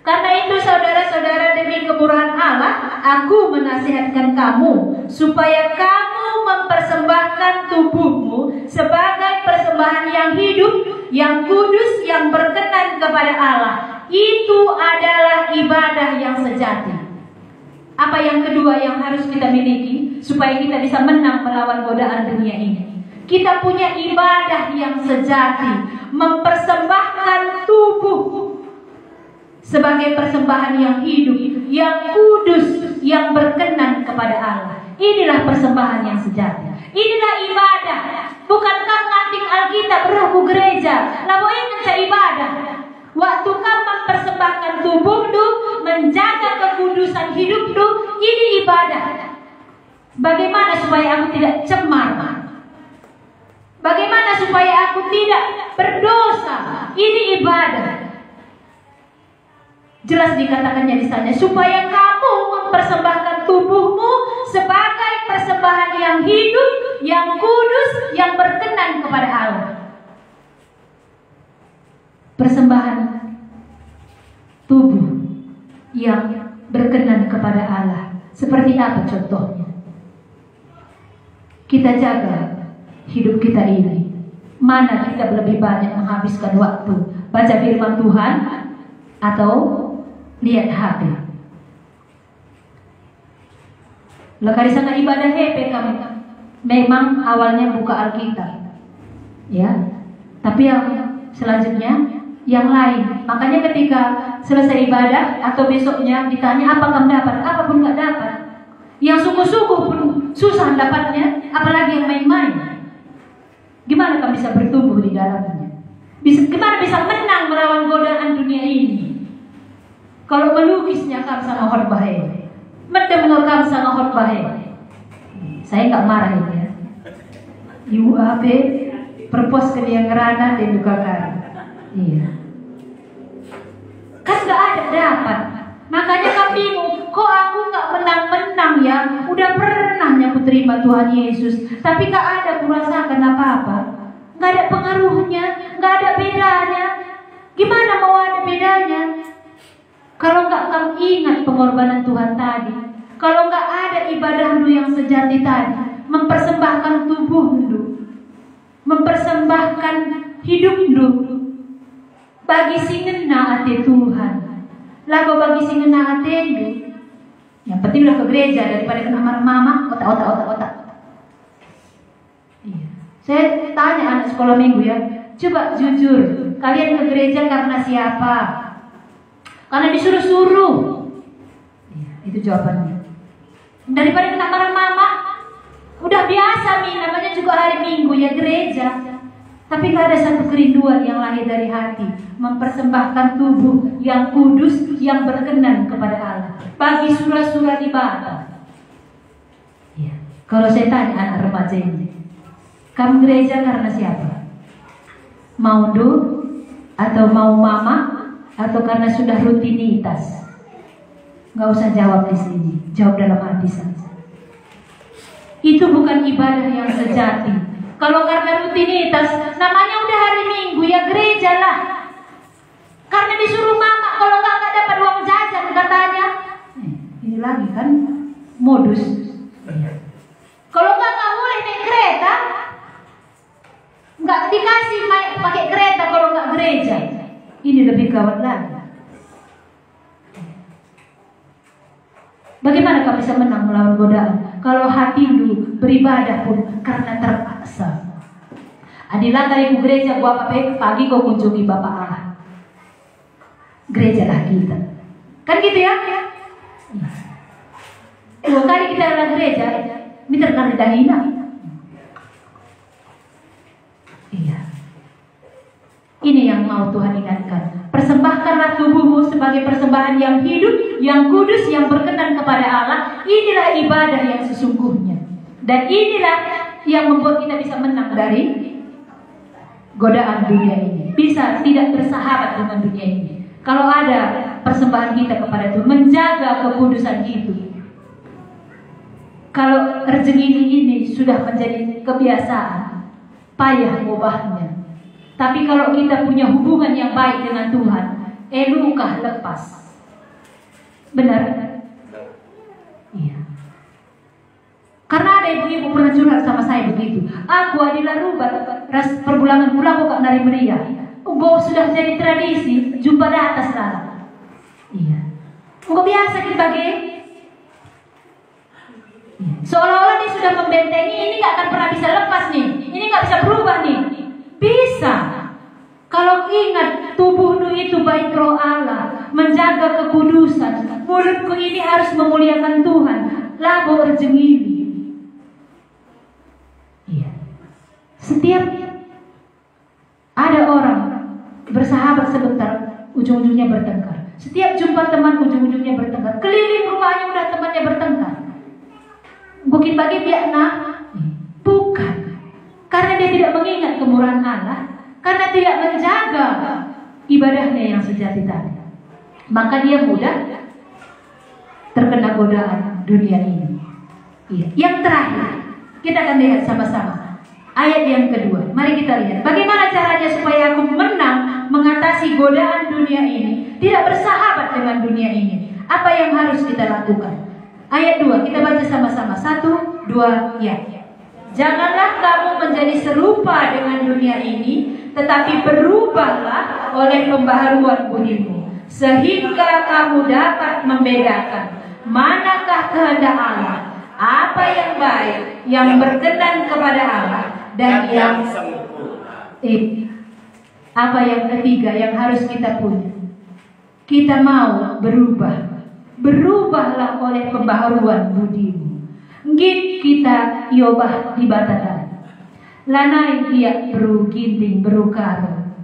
[SPEAKER 1] Karena itu saudara-saudara, demi kemurahan Allah, aku menasihatkan kamu supaya kamu mempersembahkan tubuhmu sebagai persembahan yang hidup, yang kudus, yang berkenan kepada Allah. Itu adalah ibadah yang sejati. Apa yang kedua yang harus kita miliki supaya kita bisa menang melawan godaan dunia ini? Kita punya ibadah yang sejati, mempersembahkan tubuh sebagai persembahan yang hidup, yang kudus, yang berkenan kepada Allah. Inilah persembahan yang sejati. Inilah ibadah. Bukankah nganting Alkitab rabu gereja? Lalu ingat ibadah. Waktu kamu mempersembahkan tubuhmu, menjaga kekudusan hidupmu, ini ibadah. Bagaimana supaya aku tidak cemar? Bagaimana supaya aku tidak berdosa? Ini ibadah. Jelas dikatakannya di sana, supaya kamu mempersembahkan tubuhmu sebagai persembahan yang hidup, yang kudus, yang berkenan kepada Allah. Persembahan tubuh yang berkenan kepada Allah. Seperti apa contohnya? Kita jaga hidup kita ini. Mana kita lebih banyak menghabiskan waktu baca firman Tuhan atau lihat HP? Lekari sangat ibadah HP kamu. Memang awalnya buka Alkitab, ya. Tapi yang selanjutnya yang lain. Makanya ketika selesai ibadah atau besoknya ditanya apa kamu dapat, apa pun nggak dapat. Yang sungguh-sungguh pun susah dapatnya, apalagi yang main-main. Gimana kamu bisa bertumbuh di dalamnya? Gimana bisa menang melawan godaan dunia ini? Kalau melukisnya kamu sangat hot bahaya, mendengar kamu sangat hot bahaya. Saya nggak marah ini ya. UAP perpos ke dia ngerana dan juga kan. Iya. Kan nggak ada dapat. Makanya kamu bingung, kok aku nggak menang-menang ya? Udah pernah aku terima Tuhan Yesus, tapi nggak ada kurasakan apa-apa. Nggak nggak ada pengaruhnya, nggak ada bedanya. Gimana mau ada bedanya? Kalau nggak kamu ingat pengorbanan Tuhan tadi, kalau nggak ada ibadahmu yang sejati tadi, mempersembahkan tubuhmu, mempersembahkan hidupmu bagi singena ate Tuhan, lagu bagi singena ate itu. Yang penting udah ke gereja daripada kena mama, otak. Iya. Saya tanya anak sekolah minggu ya, coba jujur, kalian ke gereja karena siapa? Karena disuruh-suruh. Iya, itu jawabannya. Daripada kena marah mama, udah biasa nih, namanya juga hari Minggu ya gereja. Tapi gak ada satu kerinduan yang lahir dari hati, mempersembahkan tubuh yang kudus, yang berkenan kepada Allah, bagi surah-surah ibadah. Ya. Kalau saya tanya anak remaja ini, kamu gereja karena siapa? Mau atau mau mama, atau karena sudah rutinitas? Gak usah jawab di sini, jawab dalam hati saja. Itu bukan ibadah yang sejati. Kalau karena rutinitas, namanya udah hari Minggu ya gereja lah. Karena disuruh mama, kalau nggak dapat uang jajan katanya. Ini lagi kan modus. Kalau nggak boleh naik kereta, nggak dikasih pakai kereta kalau nggak gereja. Ini lebih gawat lagi. Bagaimana kau bisa menang melawan godaan kalau hatimu beribadah pun karena terpaksa? Adilah dari gereja gua pagi kau kunjungi Bapak Allah. Gereja lah kita. Kan gitu ya? 2 kali kita dalam gereja, ini terkenal dahina. Iya. Ini yang mau Tuhan ingatkan. Persembahkanlah tubuhmu sebagai persembahan yang hidup, yang kudus, yang berkenan kepada Allah. Inilah ibadah yang sesungguhnya. Dan inilah yang membuat kita bisa menang dari godaan dunia ini. Bisa tidak bersahabat dengan dunia ini. Kalau ada persembahan kita kepada Tuhan, menjaga kekudusan itu. Kalau rezeki ini sudah menjadi kebiasaan, payah ubahnya. Tapi kalau kita punya hubungan yang baik dengan Tuhan, elukah lepas. Benar? Iya. Karena ada ibu-ibu pernah curhat sama saya begitu. Aku adalah rubat, perbulangan pulang kok nari meriah. Bahwa sudah jadi tradisi, jumpa di atas lah. Iya. Kok biasa dibagi? Seolah-olah dia sudah membentengi, ini gak akan pernah bisa lepas nih. Ini gak bisa berubah nih. Bisa. Kalau ingat tubuhmu itu baik roh Allah, menjaga kekudusan, mulutku ini harus memuliakan Tuhan. Labo rejengini. Iya. Setiap ada orang bersahabat sebentar, ujung-ujungnya bertengkar. Setiap jumpa teman, ujung-ujungnya bertengkar. Keliling rumahnya udah temannya bertengkar. Mungkin bagi dia bukan. Karena dia tidak mengingat kemurahan Allah, karena tidak menjaga ibadahnya yang sejati tadi, maka dia mudah terkena godaan dunia ini. Iya. Yang terakhir, kita akan lihat sama-sama ayat yang kedua. Mari kita lihat bagaimana caranya supaya aku menang mengatasi godaan dunia ini, tidak bersahabat dengan dunia ini. Apa yang harus kita lakukan? Ayat 2, kita baca sama-sama. 1, 2, ya. Janganlah kamu menjadi serupa dengan dunia ini, tetapi berubahlah oleh pembaharuan budimu, sehingga kamu dapat membedakan manakah kehendak Allah, apa yang baik, yang berkenan kepada Allah, dan yang sempurna. Apa yang ketiga yang harus kita punya? Kita mau berubah. Berubahlah oleh pembaharuan budimu. Git kita iobah di batatan. Lanai dia beru ginting beru karo.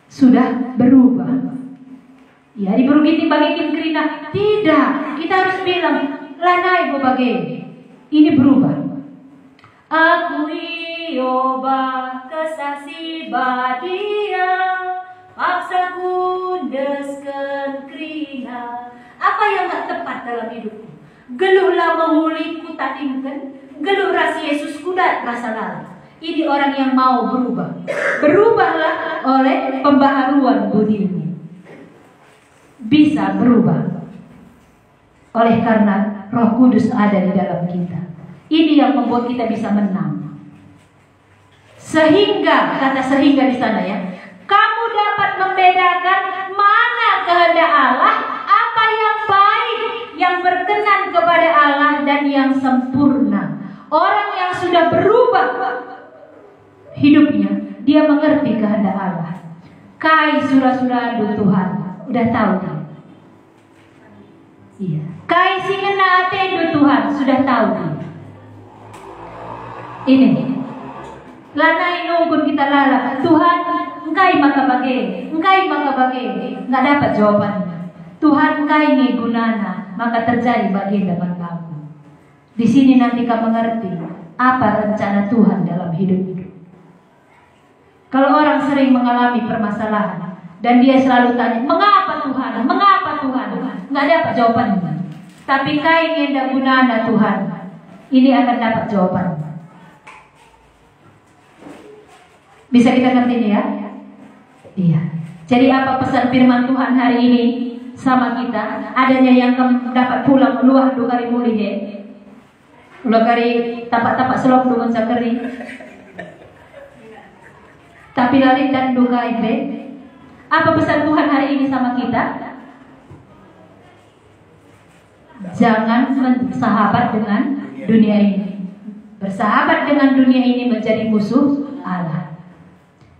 [SPEAKER 1] Sudah berubah. Ya, di beru ginting bagikin kerina. Tidak, kita harus bilang lanai bobage. Ini berubah. Aku iobah kesaksi badia, paksa kundeskan kerina. Apa yang tak tepat dalam hidupku? Geluhlah mengulikku tadingkan, geluh ras Yesus kudat rasa lalu. Ini orang yang mau berubah. Berubahlah oleh pembaharuan budimu. Bisa berubah oleh karena Roh Kudus ada di dalam kita. Ini yang membuat kita bisa menang. Sehingga, kata sehingga di sana ya, kamu dapat membedakan mana kehendak Allah, apa yang baik, yang berkenan kepada Allah dan yang sempurna. Orang yang sudah berubah hidupnya, dia mengerti kehendak Allah. Kai surah-surah Tuhan, udah tahu kan? Iya. Kai singena ate Tuhan, sudah tahu kan? Ini. Lana inungkun kita lala, Tuhan, engkai maka bagi, nggak dapat jawabannya. Tuhan engkai nih gunana, maka terjadi bagi dapat kamu. Di sini nanti kamu mengerti apa rencana Tuhan dalam hidup itu. Kalau orang sering mengalami permasalahan dan dia selalu tanya, mengapa Tuhan, nggak dapat jawabannya. Tapi kai ngenda gunana Tuhan, ini akan dapat jawabannya. Bisa kita ngerti ini ya? Iya. Jadi apa pesan firman Tuhan hari ini sama kita? Adanya yang dapat pulang luah dua kali muli he. Ulah kali tapak-tapak selok dengan cakeri. Tapi lalit dan duka ibe. Apa pesan Tuhan hari ini sama kita? Jangan bersahabat dengan dunia ini. Bersahabat dengan dunia ini menjadi musuh Allah.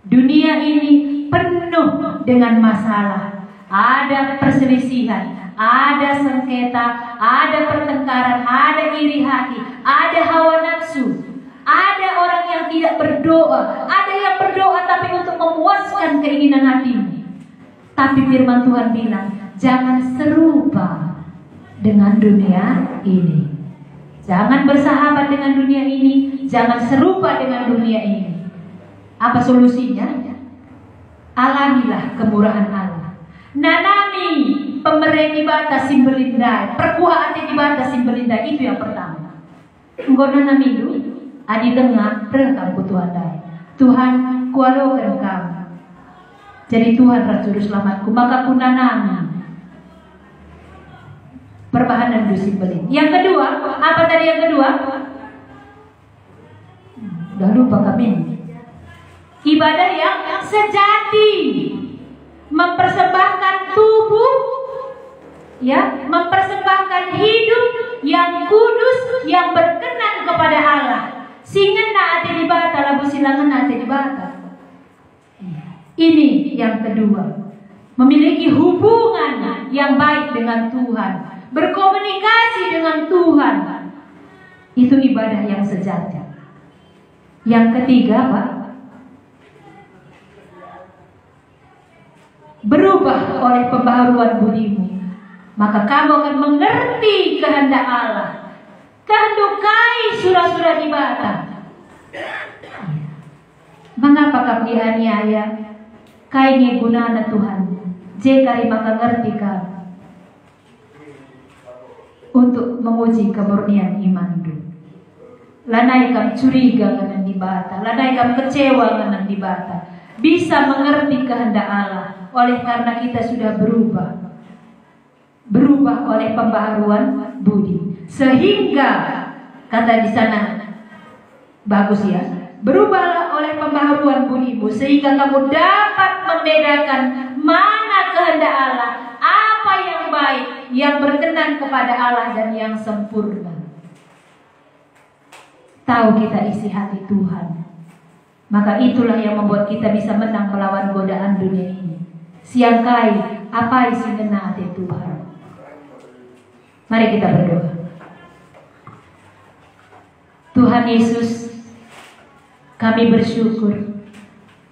[SPEAKER 1] Dunia ini penuh dengan masalah. Ada perselisihan, ada sengketa, ada pertengkaran, ada iri hati, ada hawa nafsu. Ada orang yang tidak berdoa, ada yang berdoa tapi untuk memuaskan keinginan hatinya. Tapi firman Tuhan bilang, jangan serupa dengan dunia ini. Jangan bersahabat dengan dunia ini, jangan serupa dengan dunia ini. Apa solusinya? Alamilah kemurahan Allah. Nanami pemereni bata simbelinda, perkuah ati di bata simbelinda, itu yang pertama. Engkau nanami itu, adi dengar rekam Tuhan dai. Tuhan kualokan kamu. Jadi Tuhan Juru Selamatku, maka ku nanami perbahanan du simbelin. Yang kedua, apa tadi yang kedua? Udah lupa kami. Ibadah yang sejati, mempersembahkan tubuh, ya, mempersembahkan hidup yang kudus, yang berkenan kepada Allah. Singena ati dibata, labu silangan ati dibata. Ini yang kedua, memiliki hubungan yang baik dengan Tuhan, berkomunikasi dengan Tuhan. Itu ibadah yang sejati. Yang ketiga, Pak, berubah oleh pembaharuan budimu, maka kamu akan mengerti kehendak Allah. Kehendukai surah-surah di bata. Mengapa kamu dianiaya? Kaini gunana Tuhan. Jekari maka ngerti kamu untuk menguji kemurnian iman itu. Lanai kamu curiga dengan di bata, lanai kamu kecewa dengan di bata. Bisa mengerti kehendak Allah oleh karena kita sudah berubah oleh pembaharuan budi, sehingga kata di sana bagus ya, berubahlah oleh pembaharuan budimu sehingga kamu dapat membedakan mana kehendak Allah, apa yang baik, yang berkenan kepada Allah dan yang sempurna. Tahu kita isi hati Tuhan, maka itulah yang membuat kita bisa menang melawan godaan dunia ini. Siang kai, apa isi kena hati Tuhan? Mari kita berdoa. Tuhan Yesus, kami bersyukur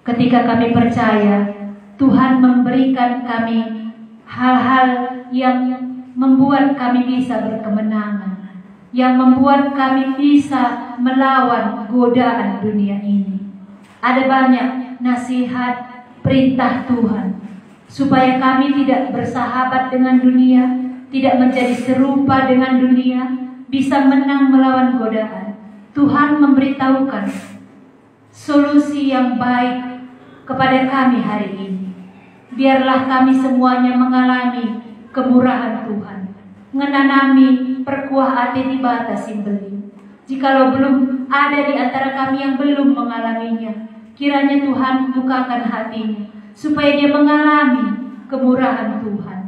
[SPEAKER 1] ketika kami percaya Tuhan memberikan kami hal-hal yang membuat kami bisa berkemenangan, yang membuat kami bisa melawan godaan dunia ini. Ada banyak nasihat, perintah Tuhan supaya kami tidak bersahabat dengan dunia, tidak menjadi serupa dengan dunia, bisa menang melawan godaan. Tuhan memberitahukan solusi yang baik kepada kami hari ini. Biarlah kami semuanya mengalami kemurahan Tuhan, menanami perkuah hati di batas simbeling. Jikalau belum ada di antara kami yang belum mengalaminya, kiranya Tuhan bukakan hatinya, supaya dia mengalami kemurahan Tuhan.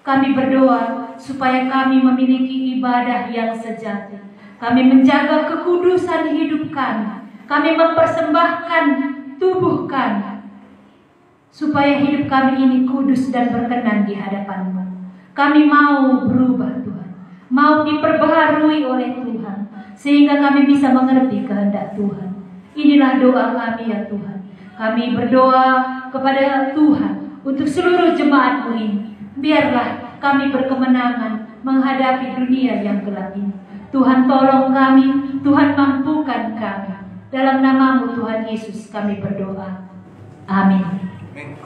[SPEAKER 1] Kami berdoa supaya kami memiliki ibadah yang sejati. Kami menjaga kekudusan hidup kami. Kami mempersembahkan tubuh kami, supaya hidup kami ini kudus dan berkenan di hadapan-Mu. Kami mau berubah Tuhan, mau diperbaharui oleh Tuhan, sehingga kami bisa mengerti kehendak Tuhan. Inilah doa kami ya Tuhan. Kami berdoa kepada Tuhan untuk seluruh jemaat-Mu ini. Biarlah kami berkemenangan menghadapi dunia yang gelap ini. Tuhan tolong kami, Tuhan mampukan kami. Dalam nama-Mu Tuhan Yesus kami berdoa. Amin.
[SPEAKER 4] Amin.